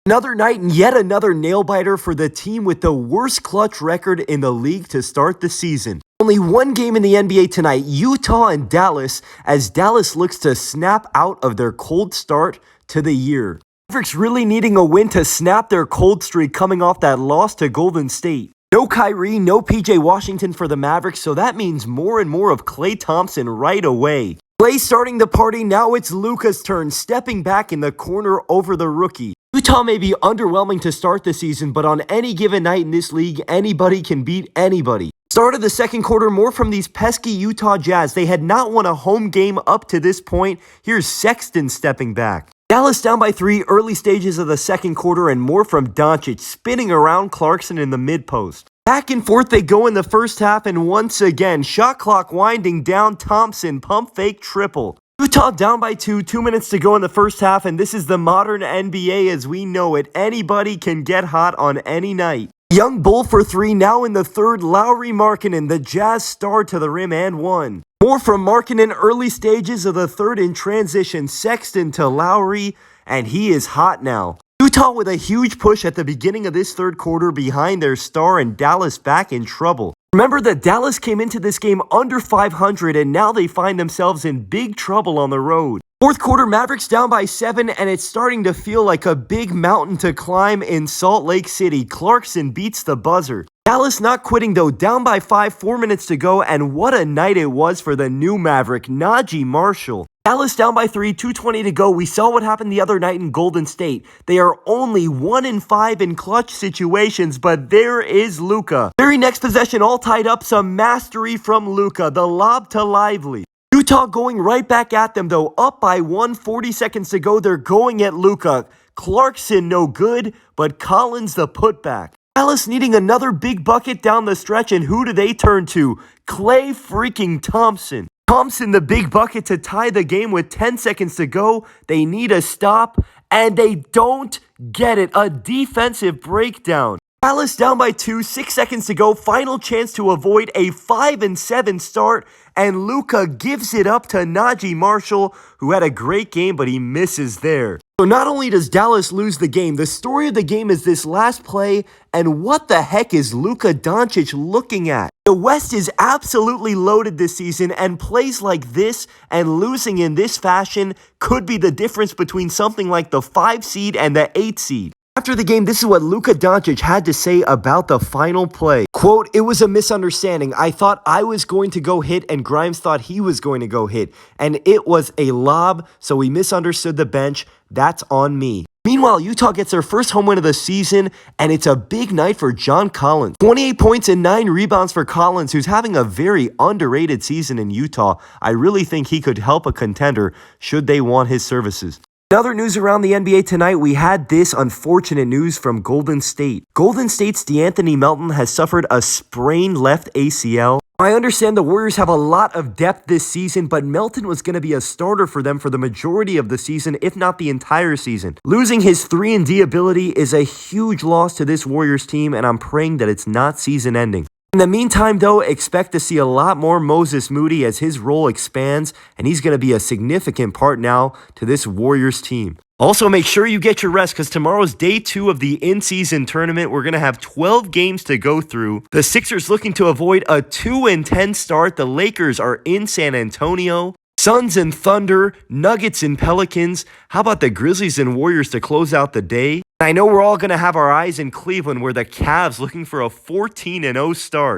Another night and yet another nail-biter for the team with the worst clutch record in the league to start the season. Only one game in the NBA tonight, Utah and Dallas, as Dallas looks to snap out of their cold start to the year. Mavericks really needing a win to snap their cold streak coming off that loss to Golden State. No Kyrie, no PJ Washington for the Mavericks, so that means more and more of Klay Thompson right away. Klay starting the party, now it's Luka's turn, stepping back in the corner over the rookie. Utah may be underwhelming to start the season, but on any given night in this league, anybody can beat anybody. Start of the second quarter, more from these pesky Utah Jazz. They had not won a home game up to this point. Here's Sexton stepping back. Dallas down by 3 early stages of the second quarter, and more from Doncic spinning around Clarkson in the mid-post. Back and forth they go in the first half, and once again, shot clock winding down, Thompson, pump fake triple. Utah down by 2 minutes to go in the first half, and this is the modern NBA as we know it. Anybody can get hot on any night. Young Bull for 3, now in the third, Lowry Markkanen, the Jazz star to the rim and one. More from Markkanen early stages of the third in transition, Sexton to Lowry, and he is hot now. Utah with a huge push at the beginning of this third quarter behind their star, and Dallas back in trouble. Remember that Dallas came into this game under 500, and now they find themselves in big trouble on the road. Fourth quarter, Mavericks down by 7, and it's starting to feel like a big mountain to climb in Salt Lake City. Clarkson beats the buzzer. Dallas not quitting though, down by 5, 4 minutes to go, and what a night it was for the new Maverick, Najee Marshall. Dallas down by 3, 2:20 to go. We saw what happened the other night in Golden State. They are only 1-5 in clutch situations, but there is Luka. Very next possession, all tied up, some mastery from Luka. The lob to Lively. Utah going right back at them though, up by 1, 40 seconds to go. They're going at Luka. Clarkson no good, but Collins the putback. Dallas needing another big bucket down the stretch, and who do they turn to? Klay freaking Thompson. Thompson, the big bucket to tie the game with 10 seconds to go. They need a stop, and they don't get it. A defensive breakdown. Dallas down by 2, 6 seconds to go. Final chance to avoid a 5-7 start, and Luka gives it up to Najee Marshall, who had a great game, but he misses there. So not only does Dallas lose the game, the story of the game is this last play, and what the heck is Luka Doncic looking at? The West is absolutely loaded this season, and plays like this and losing in this fashion could be the difference between something like the 5 seed and the 8 seed. After the game, this is what Luka Doncic had to say about the final play. Quote, "It was a misunderstanding. I thought I was going to go hit and Grimes thought he was going to go hit. And it was a lob, so we misunderstood the bench. That's on me." Meanwhile, Utah gets their first home win of the season, and it's a big night for John Collins. 28 points and 9 rebounds for Collins, who's having a very underrated season in Utah. I really think he could help a contender should they want his services. In other news around the NBA tonight, we had this unfortunate news from Golden State. Golden State's DeAnthony Melton has suffered a sprained left ACL. I understand the Warriors have a lot of depth this season, but Melton was going to be a starter for them for the majority of the season, if not the entire season. Losing his 3-and-D ability is a huge loss to this Warriors team, and I'm praying that it's not season-ending. In the meantime, though, expect to see a lot more Moses Moody as his role expands, and he's going to be a significant part now to this Warriors team. Also, make sure you get your rest because tomorrow's day 2 of the in-season tournament. We're going to have 12 games to go through. The Sixers looking to avoid a 2-10 start. The Lakers are in San Antonio. Suns and Thunder, Nuggets and Pelicans. How about the Grizzlies and Warriors to close out the day? I know we're all going to have our eyes in Cleveland where the Cavs looking for a 14-0 start.